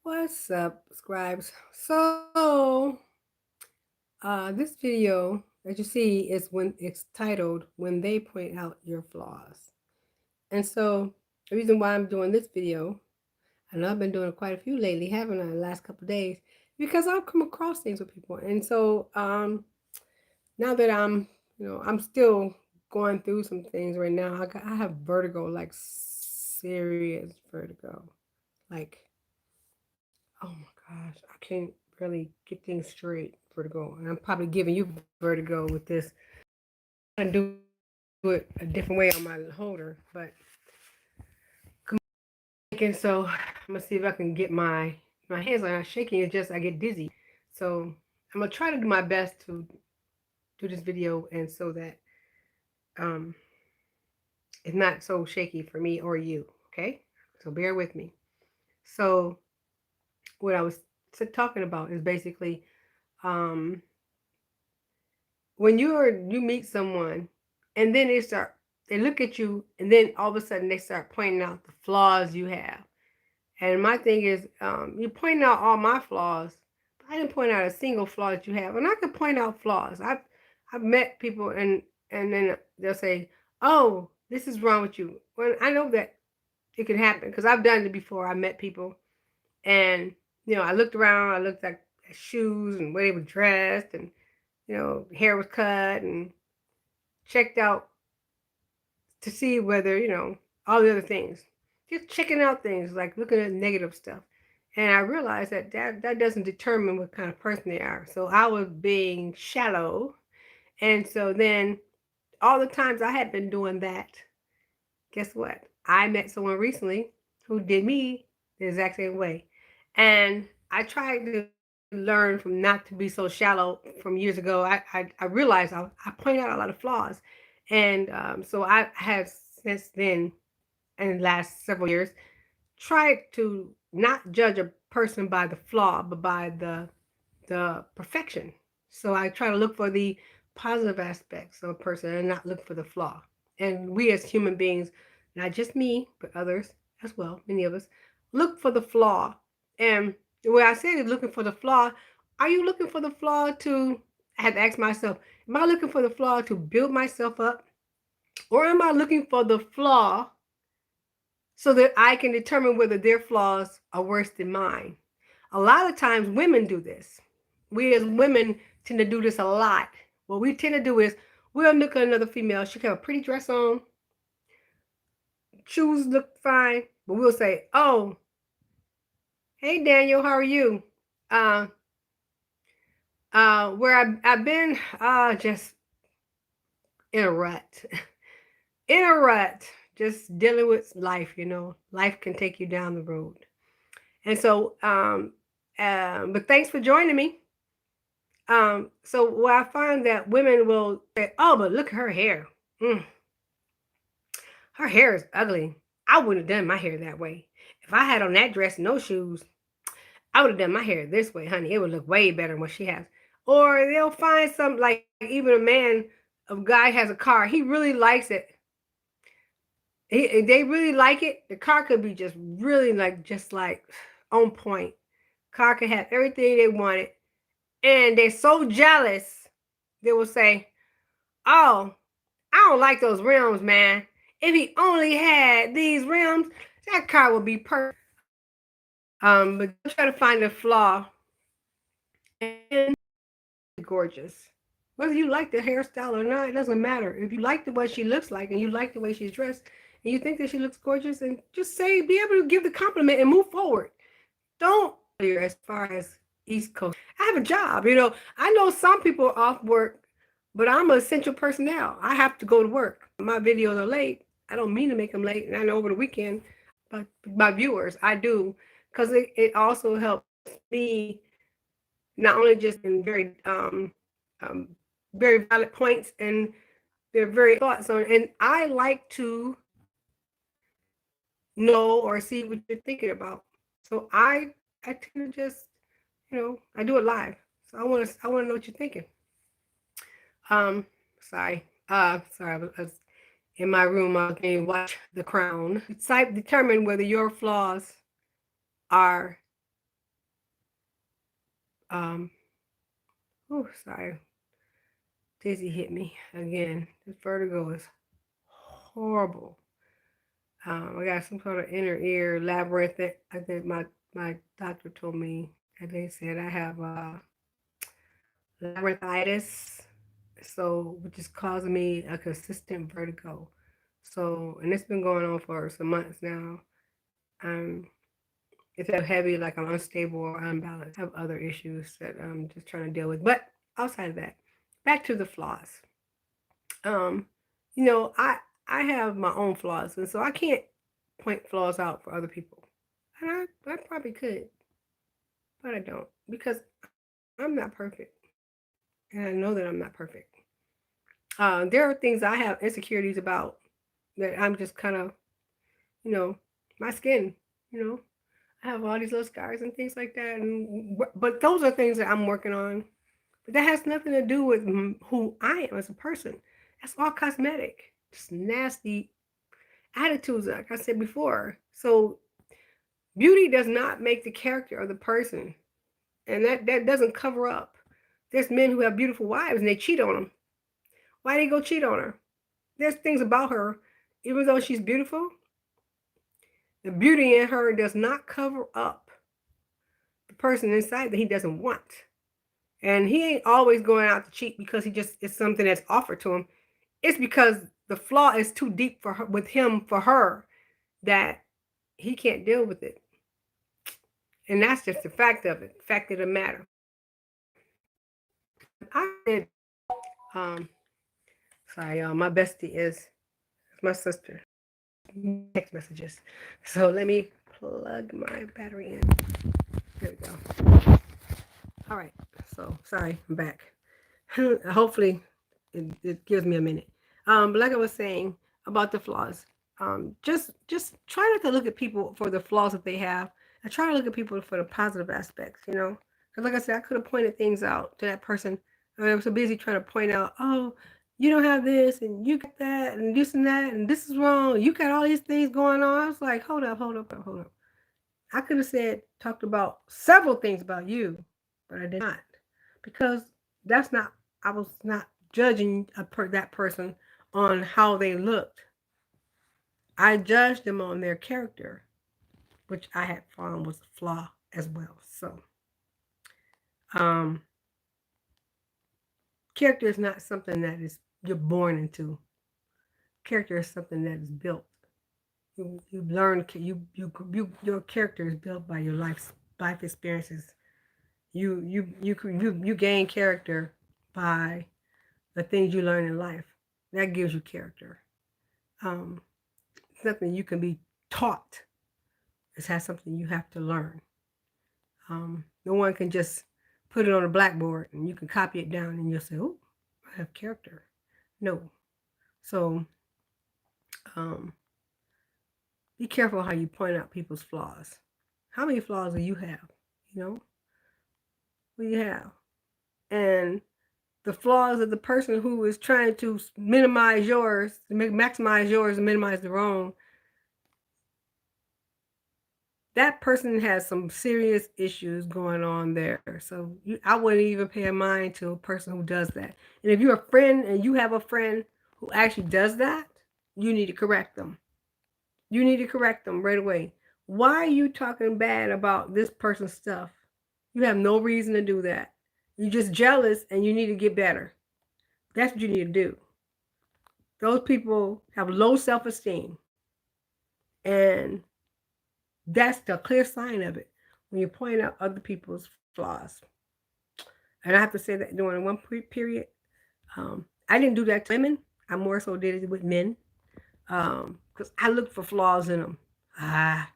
What's up, scribes? This video that you see is when it's titled "When They Point Out Your Flaws." And so the reason why I'm doing this video, I know I've been doing quite a few lately, haven't I, the last couple of days, because I've come across things with people. And so now that I'm still going through some things right now. I have vertigo, like serious vertigo, like. Oh my gosh, I can't really get things straight. Vertigo, and I'm probably giving you vertigo with this. I'm gonna do it a different way on my holder, but and so I'm gonna see if I can get my hands are not shaking. It's just I get dizzy. So I'm gonna try to do my best to do this video, and so that um it's not so shaky for me or you. Okay, so bear with me. So what I was talking about is basically um when you meet someone and then they look at you and then all of a sudden they start pointing out the flaws you have. And my thing is, you point out all my flaws, but I didn't point out a single flaw that you have. And I can point out flaws. I've met people and then they'll say, "Oh, this is wrong with you." When I know that it can happen because I've done it before. I met people and I looked around, I looked at shoes and where they were dressed and hair was cut and checked out to see whether, all the other things. Just checking out things, like looking at negative stuff. And I realized that doesn't determine what kind of person they are. So I was being shallow. And so then all the times I had been doing that, guess what? I met someone recently who did me the exact same way. And I tried to learn from not to be so shallow from years ago. I realized I point out a lot of flaws. And so I have since then, in the last several years, tried to not judge a person by the flaw, but by the perfection. So I try to look for the positive aspects of a person and not look for the flaw. And we as human beings, not just me, but others as well, many of us, look for the flaw. And the way I say it, looking for the flaw, are you looking for the flaw to, I had to ask myself, am I looking for the flaw to build myself up? Or am I looking for the flaw so that I can determine whether their flaws are worse than mine? A lot of times women do this. We as women tend to do this a lot. What we tend to do is we'll look at another female. She can have a pretty dress on, shoes look fine, but we'll say, "Oh, hey Daniel, how are you? Uh, where I've been, just in a rut, in a rut, just dealing with life. Life can take you down the road." And so, but thanks for joining me. So what I find that women will say, "Oh, but look at her hair. Mm, her hair is ugly. I wouldn't have done my hair that way. If I had on that dress and no shoes, I would have done my hair this way, honey. It would look way better than what she has." Or they'll find some, like even a man, a guy has a car. He really likes it. They really like it. The car could be just really like just like on point. Car could have everything they wanted, and they're so jealous. They will say, "Oh, I don't like those rims, man. If he only had these rims, that car would be perfect." But don't try to find a flaw in gorgeous. Whether you like the hairstyle or not, it doesn't matter. If you like the way she looks like and you like the way she's dressed and you think that she looks gorgeous, and just be able to give the compliment and move forward. Don't as far as East Coast. I have a job, I know some people are off work, but I'm an essential personnel. I have to go to work. My videos are late. I don't mean to make them late, and I know over the weekend, but my viewers, I do, because it also helps me not only just in um, very valid points, and they're very thoughts on, and I like to know or see what you're thinking about. So I tend to just I do it live. So I want to know what you're thinking. Um, sorry. Sorry. I was in my room. I was going to watch The Crown. Determine whether your flaws are Um, oh, sorry, dizzy hit me again. This vertigo is horrible. I got some sort of inner ear labyrinth that I think my doctor told me, and they said I have labyrinthitis, so which is causing me a consistent vertigo. So, and it's been going on for some months now. Um, it felt heavy, like I'm unstable or unbalanced. I have other issues that I'm just trying to deal with. But outside of that, back to the flaws. Um, I have my own flaws, and so I can't point flaws out for other people. And I probably could, but I don't because I'm not perfect, and I know that I'm not perfect. There are things I have insecurities about that I'm just kind of, you know, my skin, you know, I have all these little scars and things like that, and but those are things that I'm working on. But that has nothing to do with who I am as a person. That's all cosmetic. Just nasty attitudes, like I said before. So beauty does not make the character of the person, and that doesn't cover up. There's men who have beautiful wives and they cheat on them. Why they go cheat on her? There's things about her, even though she's beautiful, the beauty in her does not cover up the person inside that he doesn't want. And he ain't always going out to cheat because he just it's something that's offered to him. It's because the flaw is too deep for her, with him for her, that he can't deal with it. And that's just the fact of it, fact of the matter. I did sorry y'all, my bestie is my sister. Text messages. So let me plug my battery in. There we go. All right. So sorry, I'm back. Hopefully it gives me a minute. But like I was saying about the flaws, just try not to look at people for the flaws that they have. I try to look at people for the positive aspects, you know. Because like I said, I could have pointed things out to that person. I was so busy trying to point out, oh, you don't have this and you got that and this is wrong. You got all these things going on. I was like, hold up. I could have said, talked about several things about you, but I did not. Because that's not, I was not judging that person on how they looked. I judged them on their character, which I had found was a flaw as well. So, um, character is not something that is you're born into. Character is something that is built. You learn your character is built by your life experiences. You gain character by the things you learn in life. That gives you character. Um, something you can be taught. It has something you have to learn. No one can just put it on a blackboard and you can copy it down and you'll say, "Oh, I have character." No. So um, be careful how you point out people's flaws. How many flaws do you have? You know, what do you have? And the flaws of the person who is trying to minimize yours, to maximize yours and minimize their own, that person has some serious issues going on there. So I wouldn't even pay a mind to a person who does that. And if you're a friend and you have a friend who actually does that, you need to correct them. You need to correct them right away. Why are you talking bad about this person's stuff? You have no reason to do that. You're just jealous and you need to get better. That's what you need to do. Those people have low self-esteem. And that's the clear sign of it when you point out other people's flaws. And I have to say that during one period, I didn't do that to women. I more so did it with men because I looked for flaws in them. Ah,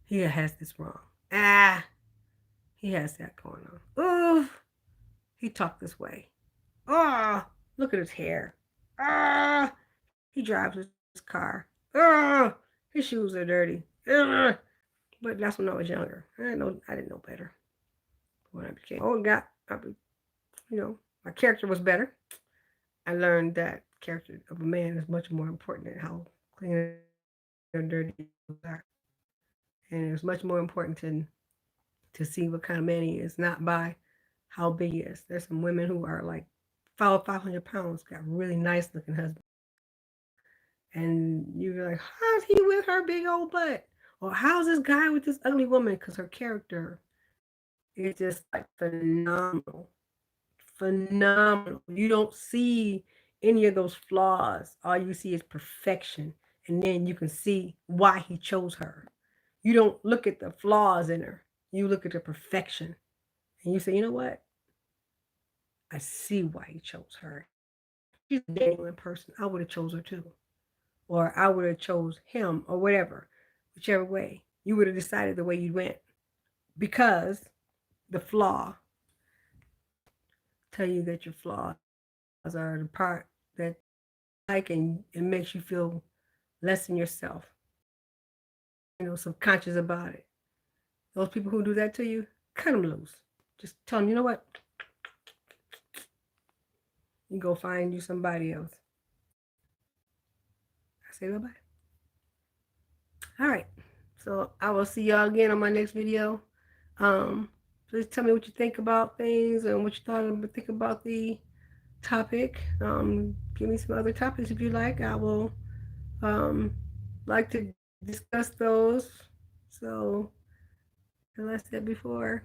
he has this wrong. Ah, he has that going on. Oh, he talked this way. Oh, look at his hair. Ah, he drives his car. Ah, his shoes are dirty. Ah. But that's when I was younger. I didn't know better. When I became old, my character was better. I learned that character of a man is much more important than how clean or dirty his clothes are. And it's much more important to see what kind of man he is, not by how big he is. There's some women who are like 500 pounds, got really nice looking husbands. And you're like, how's he with her big old butt? Or how's this guy with this ugly woman? Because her character is just like phenomenal. Phenomenal. You don't see any of those flaws. All you see is perfection. And then you can see why he chose her. You don't look at the flaws in her. You look at the perfection. And you say, you know what? I see why he chose her. She's a genuine person. I would have chose her too. Or I would have chose him or whatever. Whichever way. You would have decided the way you went. Because the flaw tell you that your flaws are the part that like and it makes you feel less than yourself. Subconscious about it. Those people who do that to you, cut them loose. Just tell them, you know what? You go find you somebody else. I say bye bye. All right. So I will see y'all again on my next video. Um, please tell me what you think about things and what you think about the topic. Give me some other topics if you like. I will like to discuss those. So, as I said before,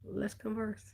let's converse.